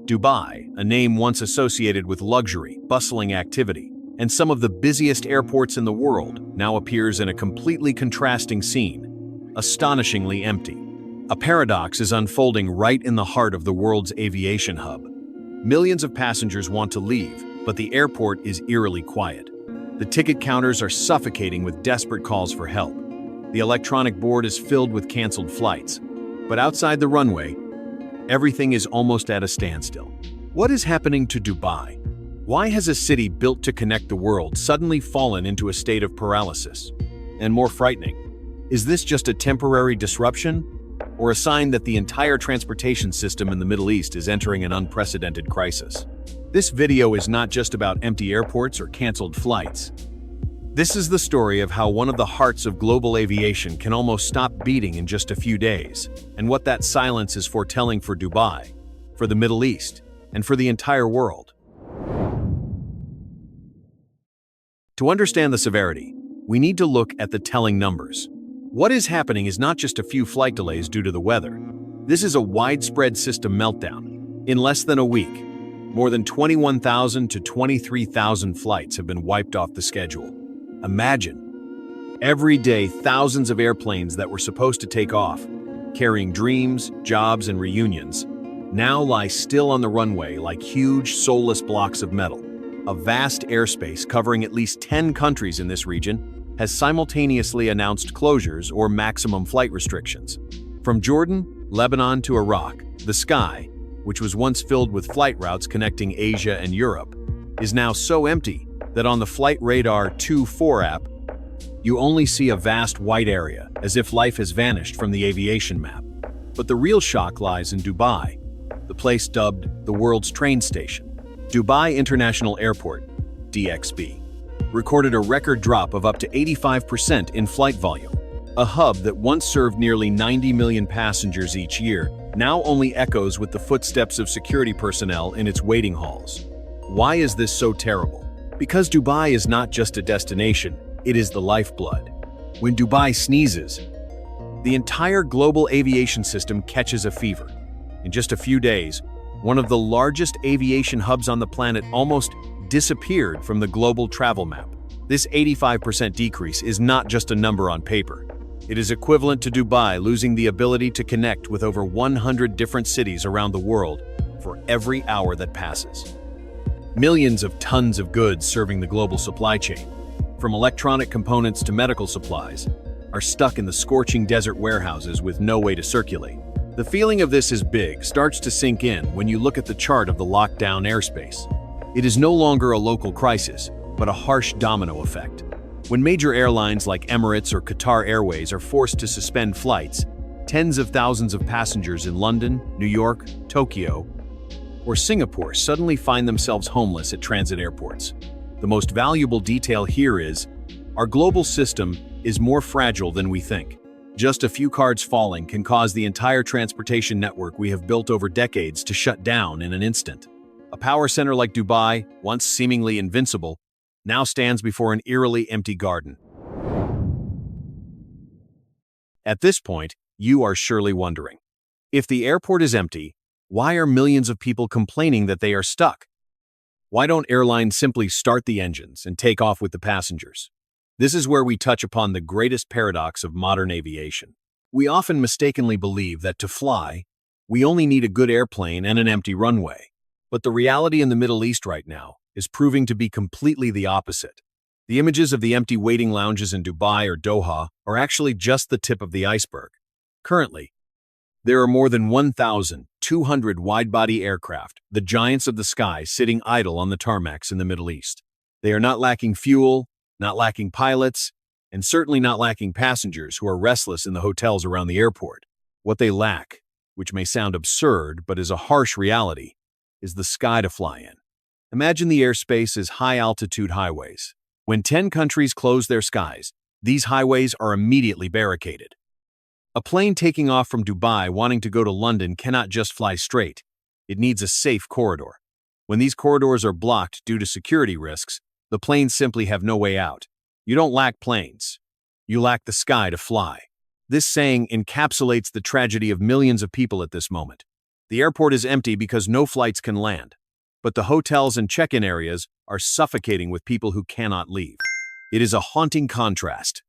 Dubai, a name once associated with luxury, bustling activity, and some of the busiest airports in the world, now appears in a completely contrasting scene, astonishingly empty. A paradox is unfolding right in the heart of the world's aviation hub. Millions of passengers want to leave, but the airport is eerily quiet. The ticket counters are suffocating with desperate calls for help. The electronic board is filled with canceled flights. But outside the runway, everything is almost at a standstill. What is happening to Dubai? Why has a city built to connect the world suddenly fallen into a state of paralysis? And more frightening, is this just a temporary disruption, or a sign that the entire transportation system in the Middle East is entering an unprecedented crisis? This video is not just about empty airports or canceled flights. This is the story of how one of the hearts of global aviation can almost stop beating in just a few days, and what that silence is foretelling for Dubai, for the Middle East, and for the entire world. To understand the severity, we need to look at the telling numbers. What is happening is not just a few flight delays due to the weather. This is a widespread system meltdown. In less than a week, more than 21,000 to 23,000 flights have been wiped off the schedule. Imagine, every day thousands of airplanes that were supposed to take off, carrying dreams, jobs, and reunions, now lie still on the runway like huge, soulless blocks of metal. A vast airspace covering at least 10 countries in this region has simultaneously announced closures or maximum flight restrictions. From Jordan, Lebanon to Iraq, the sky, which was once filled with flight routes connecting Asia and Europe, is now so empty that on the Flight Radar 2.4 app, you only see a vast white area, as if life has vanished from the aviation map. But the real shock lies in Dubai, the place dubbed the world's train station. Dubai International Airport, DXB, recorded a record drop of up to 85% in flight volume. A hub that once served nearly 90 million passengers each year now only echoes with the footsteps of security personnel in its waiting halls. Why is this so terrible? Because Dubai is not just a destination, it is the lifeblood. When Dubai sneezes, the entire global aviation system catches a fever. In just a few days, one of the largest aviation hubs on the planet almost disappeared from the global travel map. This 85% decrease is not just a number on paper. It is equivalent to Dubai losing the ability to connect with over 100 different cities around the world for every hour that passes. Millions of tons of goods serving the global supply chain, from electronic components to medical supplies, are stuck in the scorching desert warehouses with no way to circulate. The feeling of this is big starts to sink in when you look at the chart of the locked-down airspace. It is no longer a local crisis, but a harsh domino effect. When major airlines like Emirates or Qatar Airways are forced to suspend flights, tens of thousands of passengers in London, New York, Tokyo, or Singapore suddenly find themselves homeless at transit airports. The most valuable detail here is, our global system is more fragile than we think. Just a few cards falling can cause the entire transportation network we have built over decades to shut down in an instant. A power center like Dubai, once seemingly invincible, now stands before an eerily empty garden. At this point, you are surely wondering, if the airport is empty, why are millions of people complaining that they are stuck? Why don't airlines simply start the engines and take off with the passengers? This is where we touch upon the greatest paradox of modern aviation. We often mistakenly believe that to fly, we only need a good airplane and an empty runway. But the reality in the Middle East right now is proving to be completely the opposite. The images of the empty waiting lounges in Dubai or Doha are actually just the tip of the iceberg. Currently, there are more than 1,200 wide-body aircraft, the giants of the sky, sitting idle on the tarmacs in the Middle East. They are not lacking fuel, not lacking pilots, and certainly not lacking passengers who are restless in the hotels around the airport. What they lack, which may sound absurd but is a harsh reality, is the sky to fly in. Imagine the airspace as high-altitude highways. When 10 countries close their skies, these highways are immediately barricaded. A plane taking off from Dubai wanting to go to London cannot just fly straight. It needs a safe corridor. When these corridors are blocked due to security risks, the planes simply have no way out. You don't lack planes. You lack the sky to fly. This saying encapsulates the tragedy of millions of people at this moment. The airport is empty because no flights can land, but the hotels and check-in areas are suffocating with people who cannot leave. It is a haunting contrast.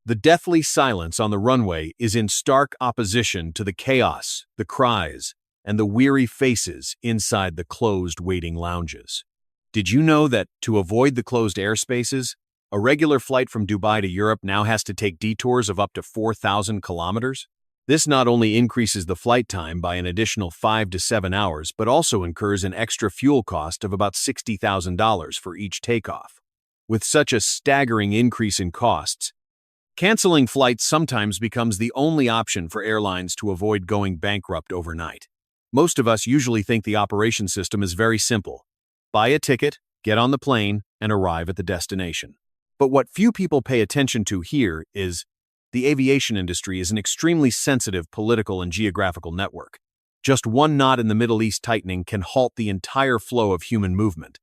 The deathly silence on the runway is in stark opposition to the chaos, the cries, and the weary faces inside the closed waiting lounges. Did you know that, to avoid the closed airspaces, a regular flight from Dubai to Europe now has to take detours of up to 4,000 kilometers? This not only increases the flight time by an additional 5 to 7 hours, but also incurs an extra fuel cost of about $60,000 for each takeoff. With such a staggering increase in costs, canceling flights sometimes becomes the only option for airlines to avoid going bankrupt overnight. Most of us usually think the operation system is very simple. Buy a ticket, get on the plane, and arrive at the destination. But what few people pay attention to here is the aviation industry is an extremely sensitive political and geographical network. Just one knot in the Middle East tightening can halt the entire flow of human movement.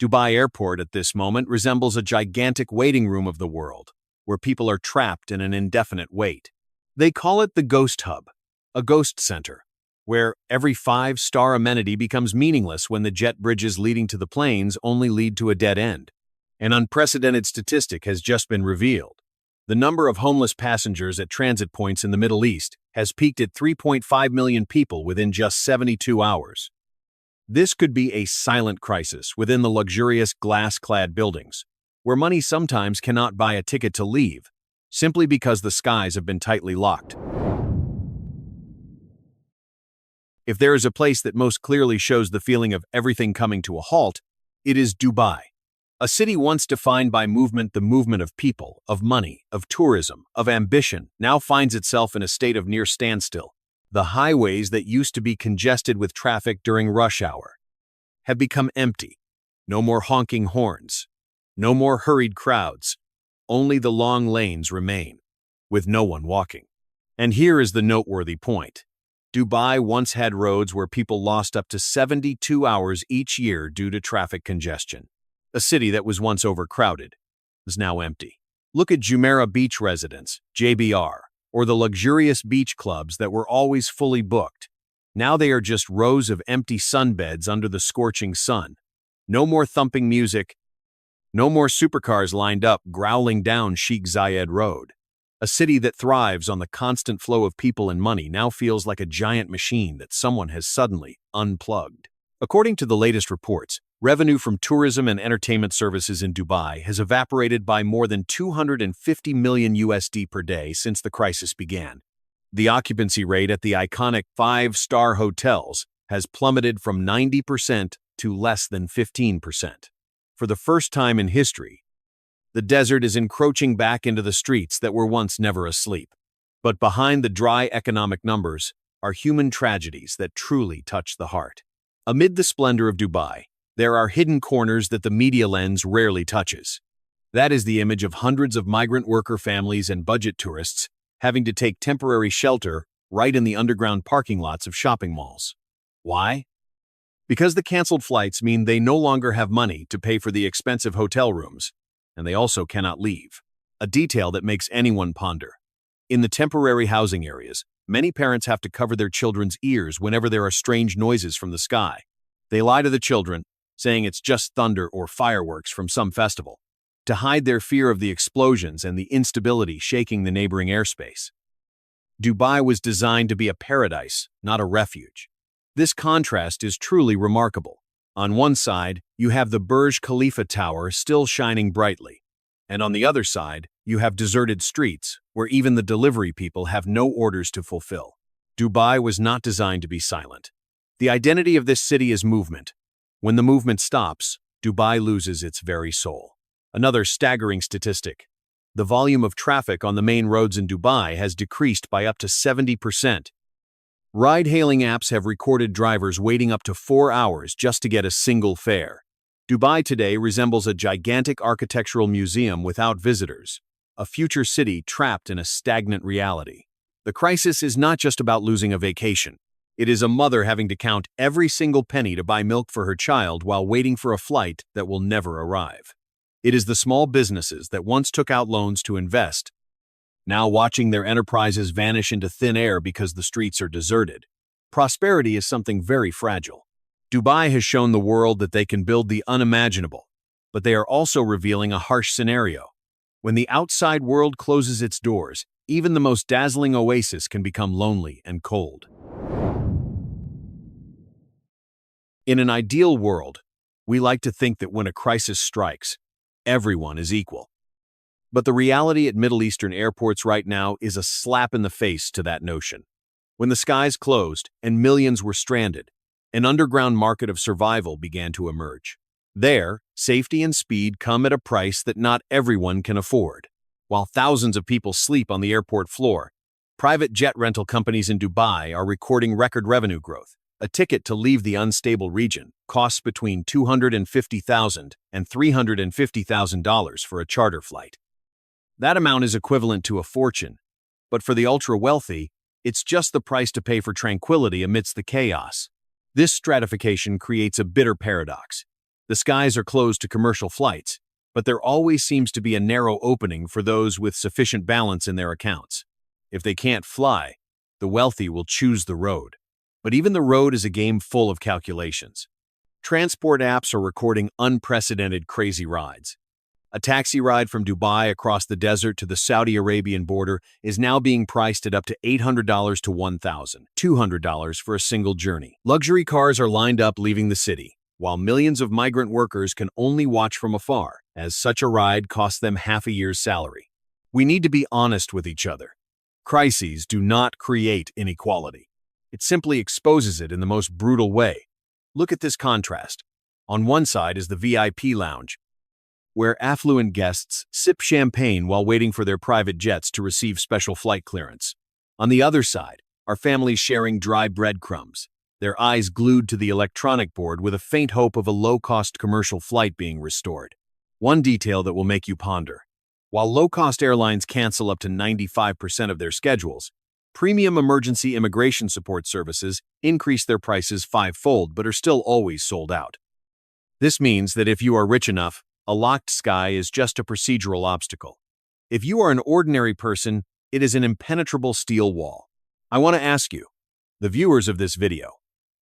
Dubai Airport at this moment resembles a gigantic waiting room of the world, where people are trapped in an indefinite wait. They call it the ghost hub, a ghost center, where every 5-star amenity becomes meaningless when the jet bridges leading to the planes only lead to a dead end. An unprecedented statistic has just been revealed. The number of homeless passengers at transit points in the Middle East has peaked at 3.5 million people within just 72 hours. This could be a silent crisis within the luxurious glass-clad buildings, where money sometimes cannot buy a ticket to leave, simply because the skies have been tightly locked. If there is a place that most clearly shows the feeling of everything coming to a halt, it is Dubai. A city once defined by movement, the movement of people, of money, of tourism, of ambition, now finds itself in a state of near standstill. The highways that used to be congested with traffic during rush hour have become empty. No more honking horns. No more hurried crowds. Only the long lanes remain, with no one walking. And here is the noteworthy point. Dubai once had roads where people lost up to 72 hours each year due to traffic congestion. A city that was once overcrowded is now empty. Look at Jumeirah Beach Residence, JBR, or the luxurious beach clubs that were always fully booked. Now they are just rows of empty sunbeds under the scorching sun. No more thumping music. No more supercars lined up growling down Sheikh Zayed Road. A city that thrives on the constant flow of people and money now feels like a giant machine that someone has suddenly unplugged. According to the latest reports, revenue from tourism and entertainment services in Dubai has evaporated by more than 250 million USD per day since the crisis began. The occupancy rate at the iconic 5-star hotels has plummeted from 90% to less than 15%. For the first time in history, the desert is encroaching back into the streets that were once never asleep. But behind the dry economic numbers are human tragedies that truly touch the heart. Amid the splendor of Dubai, there are hidden corners that the media lens rarely touches. That is the image of hundreds of migrant worker families and budget tourists having to take temporary shelter right in the underground parking lots of shopping malls. Why? Because the canceled flights mean they no longer have money to pay for the expensive hotel rooms, and they also cannot leave. A detail that makes anyone ponder. In the temporary housing areas, many parents have to cover their children's ears whenever there are strange noises from the sky. They lie to the children, saying it's just thunder or fireworks from some festival, to hide their fear of the explosions and the instability shaking the neighboring airspace. Dubai was designed to be a paradise, not a refuge. This contrast is truly remarkable. On one side, you have the Burj Khalifa Tower still shining brightly, and on the other side, you have deserted streets where even the delivery people have no orders to fulfill. Dubai was not designed to be silent. The identity of this city is movement. When the movement stops, Dubai loses its very soul. Another staggering statistic. The volume of traffic on the main roads in Dubai has decreased by up to 70%. Ride-hailing apps have recorded drivers waiting up to 4 hours just to get a single fare. Dubai today resembles a gigantic architectural museum without visitors, a future city trapped in a stagnant reality. The crisis is not just about losing a vacation. It is a mother having to count every single penny to buy milk for her child while waiting for a flight that will never arrive. It is the small businesses that once took out loans to invest, now watching their enterprises vanish into thin air because the streets are deserted. Prosperity is something very fragile. Dubai has shown the world that they can build the unimaginable, but they are also revealing a harsh scenario. When the outside world closes its doors, even the most dazzling oasis can become lonely and cold. In an ideal world, we like to think that when a crisis strikes, everyone is equal. But the reality at Middle Eastern airports right now is a slap in the face to that notion. When the skies closed and millions were stranded, an underground market of survival began to emerge. There, safety and speed come at a price that not everyone can afford. While thousands of people sleep on the airport floor, private jet rental companies in Dubai are recording record revenue growth. A ticket to leave the unstable region costs between $250,000 and $350,000 for a charter flight. That amount is equivalent to a fortune, but for the ultra-wealthy, it's just the price to pay for tranquility amidst the chaos. This stratification creates a bitter paradox. The skies are closed to commercial flights, but there always seems to be a narrow opening for those with sufficient balance in their accounts. If they can't fly, the wealthy will choose the road. But even the road is a game full of calculations. Transport apps are recording unprecedented crazy rides. A taxi ride from Dubai across the desert to the Saudi Arabian border is now being priced at up to $800 to $1,200 for a single journey. Luxury cars are lined up leaving the city, while millions of migrant workers can only watch from afar, as such a ride costs them half a year's salary. We need to be honest with each other. Crises do not create inequality. It simply exposes it in the most brutal way. Look at this contrast. On one side is the VIP lounge, where affluent guests sip champagne while waiting for their private jets to receive special flight clearance. On the other side are families sharing dry breadcrumbs, their eyes glued to the electronic board with a faint hope of a low-cost commercial flight being restored. One detail that will make you ponder. While low-cost airlines cancel up to 95% of their schedules, premium emergency immigration support services increase their prices fivefold but are still always sold out. This means that if you are rich enough, a locked sky is just a procedural obstacle. If you are an ordinary person, it is an impenetrable steel wall. I want to ask you, the viewers of this video,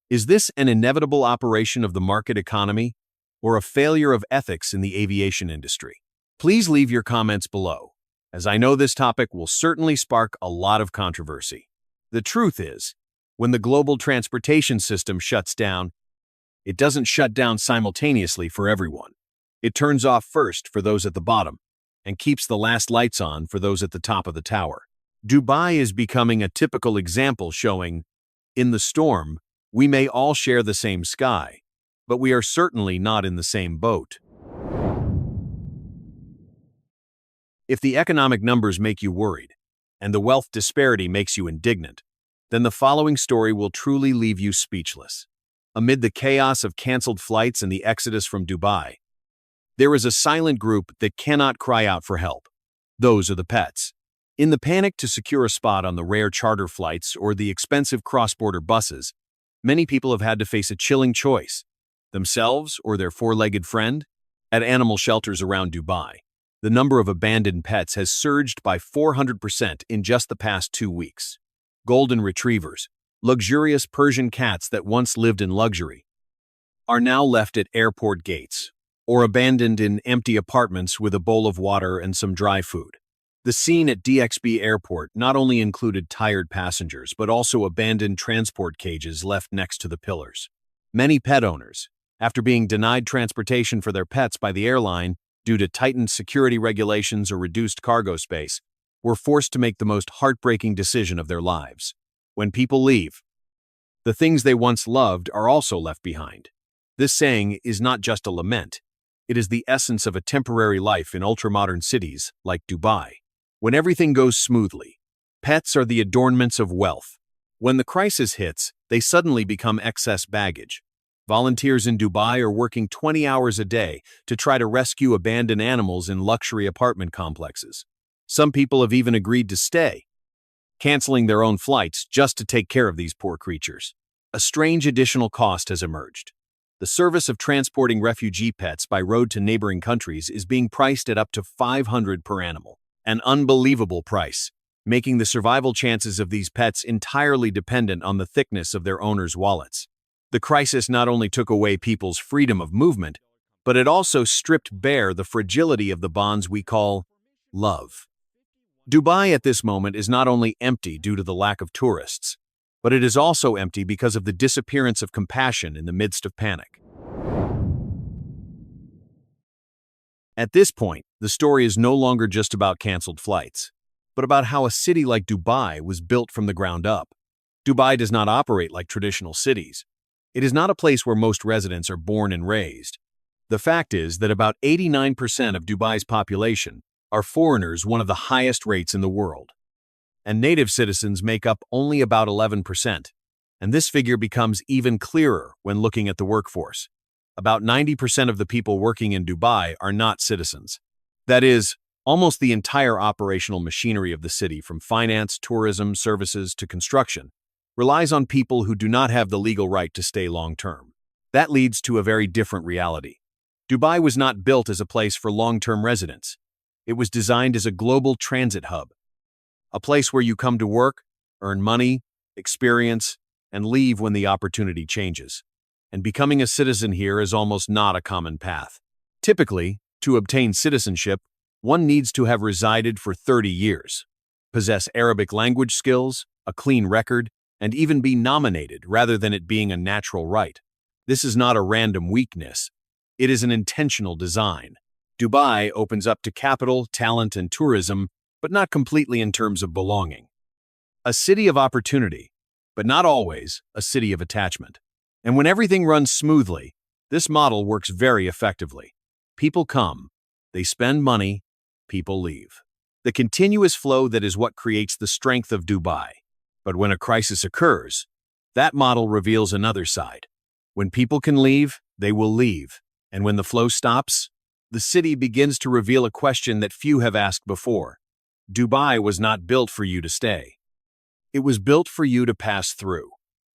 is this an inevitable operation of the market economy or a failure of ethics in the aviation industry? Please leave your comments below, as I know this topic will certainly spark a lot of controversy. The truth is, when the global transportation system shuts down, it doesn't shut down simultaneously for everyone. It turns off first for those at the bottom and keeps the last lights on for those at the top of the tower. Dubai is becoming a typical example showing, in the storm, we may all share the same sky, but we are certainly not in the same boat. If the economic numbers make you worried, and the wealth disparity makes you indignant, then the following story will truly leave you speechless. Amid the chaos of canceled flights and the exodus from Dubai, there is a silent group that cannot cry out for help. Those are the pets. In the panic to secure a spot on the rare charter flights or the expensive cross-border buses, many people have had to face a chilling choice: themselves or their four-legged friend. At animal shelters around Dubai, the number of abandoned pets has surged by 400% in just the past 2 weeks. Golden retrievers, luxurious Persian cats that once lived in luxury, are now left at airport gates or abandoned in empty apartments with a bowl of water and some dry food. The scene at DXB Airport not only included tired passengers, but also abandoned transport cages left next to the pillars. Many pet owners, after being denied transportation for their pets by the airline due to tightened security regulations or reduced cargo space, were forced to make the most heartbreaking decision of their lives. When people leave, the things they once loved are also left behind. This saying is not just a lament. It is the essence of a temporary life in ultramodern cities like Dubai. When everything goes smoothly, pets are the adornments of wealth. When the crisis hits, they suddenly become excess baggage. Volunteers in Dubai are working 20 hours a day to try to rescue abandoned animals in luxury apartment complexes. Some people have even agreed to stay, canceling their own flights just to take care of these poor creatures. A strange additional cost has emerged. The service of transporting refugee pets by road to neighboring countries is being priced at up to $500 per animal. An unbelievable price. making the survival chances of these pets entirely dependent on the thickness of their owners' wallets. The crisis not only took away people's freedom of movement, but it also stripped bare the fragility of the bonds we call love. Dubai at this moment is not only empty due to the lack of tourists, but it is also empty because of the disappearance of compassion in the midst of panic. At this point, the story is no longer just about canceled flights, but about how a city like Dubai was built from the ground up. Dubai does not operate like traditional cities. It is not a place where most residents are born and raised. The fact is that about 89% of Dubai's population are foreigners, one of the highest rates in the world. And native citizens make up only about 11%. And this figure becomes even clearer when looking at the workforce. About 90% of the people working in Dubai are not citizens. That is, almost the entire operational machinery of the city, from finance, tourism, services to construction, relies on people who do not have the legal right to stay long-term. That leads to a very different reality. Dubai was not built as a place for long-term residents. It was designed as a global transit hub, a place where you come to work, earn money, experience, and leave when the opportunity changes. And becoming a citizen here is almost not a common path. Typically, to obtain citizenship, one needs to have resided for 30 years, possess Arabic language skills, a clean record, and even be nominated rather than it being a natural right. This is not a random weakness. It is an intentional design. Dubai opens up to capital, talent, and tourism, but not completely in terms of belonging. A city of opportunity, but not always a city of attachment. And when everything runs smoothly, this model works very effectively. People come, they spend money, people leave. The continuous flow that is what creates the strength of Dubai. But when a crisis occurs, that model reveals another side. When people can leave, they will leave. And when the flow stops, the city begins to reveal a question that few have asked before. Dubai was not built for you to stay. It was built for you to pass through.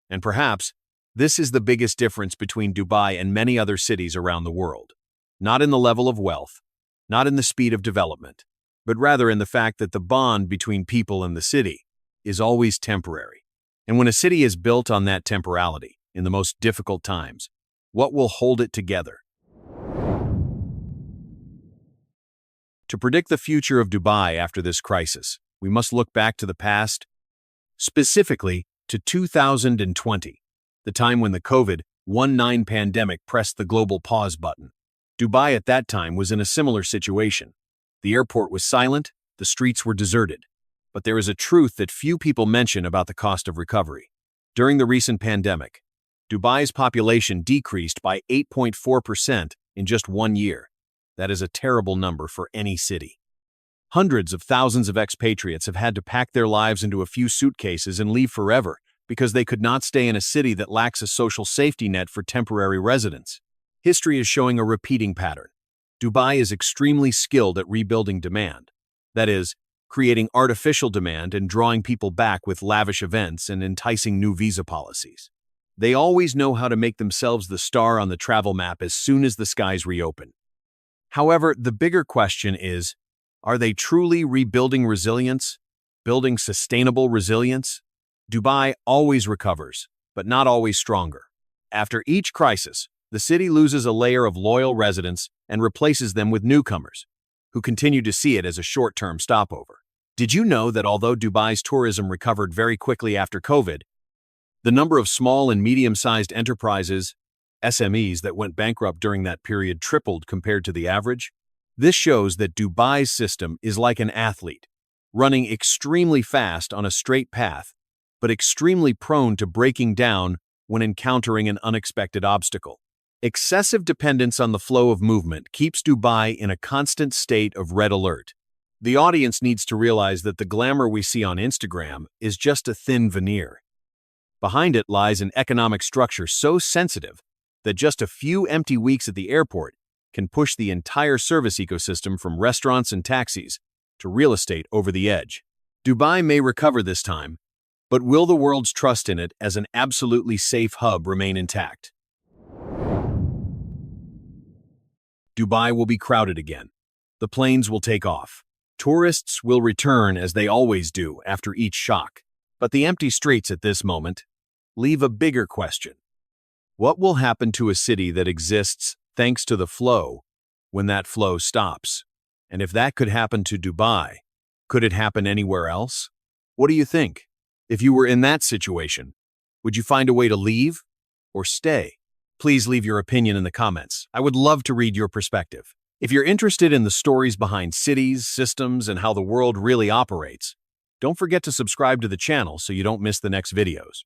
And perhaps, this is the biggest difference between Dubai and many other cities around the world. Not in the level of wealth, not in the speed of development, but rather in the fact that the bond between people and the city is always temporary. And when a city is built on that temporality, in the most difficult times, what will hold it together? To predict the future of Dubai after this crisis, we must look back to the past, specifically to 2020, the time when the COVID-19 pandemic pressed the global pause button. Dubai at that time was in a similar situation. The airport was silent, the streets were deserted. But there is a truth that few people mention about the cost of recovery. During the recent pandemic, Dubai's population decreased by 8.4% in just 1 year. That is a terrible number for any city. Hundreds of thousands of expatriates have had to pack their lives into a few suitcases and leave forever because they could not stay in a city that lacks a social safety net for temporary residents. History is showing a repeating pattern. Dubai is extremely skilled at rebuilding demand. That is, creating artificial demand and drawing people back with lavish events and enticing new visa policies. They always know how to make themselves the star on the travel map as soon as the skies reopen. However, the bigger question is, are they truly rebuilding resilience? Building sustainable resilience? Dubai always recovers, but not always stronger. After each crisis, the city loses a layer of loyal residents and replaces them with newcomers, who continue to see it as a short-term stopover. Did you know that although Dubai's tourism recovered very quickly after COVID, the number of small and medium-sized enterprises, SMEs, that went bankrupt during that period tripled compared to the average? This shows that Dubai's system is like an athlete, running extremely fast on a straight path, but extremely prone to breaking down when encountering an unexpected obstacle. Excessive dependence on the flow of movement keeps Dubai in a constant state of red alert. The audience needs to realize that the glamour we see on Instagram is just a thin veneer. Behind it lies an economic structure so sensitive that just a few empty weeks at the airport can push the entire service ecosystem from restaurants and taxis to real estate over the edge. Dubai may recover this time, but will the world's trust in it as an absolutely safe hub remain intact? Dubai will be crowded again. The planes will take off. Tourists will return as they always do after each shock. But the empty streets at this moment leave a bigger question. What will happen to a city that exists thanks to the flow when that flow stops? And if that could happen to Dubai, could it happen anywhere else? What do you think? If you were in that situation, would you find a way to leave or stay? Please leave your opinion in the comments. I would love to read your perspective. If you're interested in the stories behind cities, systems, and how the world really operates, don't forget to subscribe to the channel so you don't miss the next videos.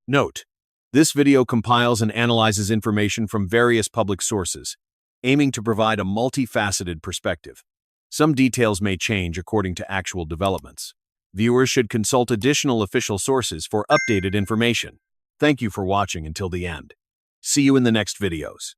Note: this video compiles and analyzes information from various public sources, aiming to provide a multifaceted perspective. Some details may change according to actual developments. Viewers should consult additional official sources for updated information. Thank you for watching until the end. See you in the next videos.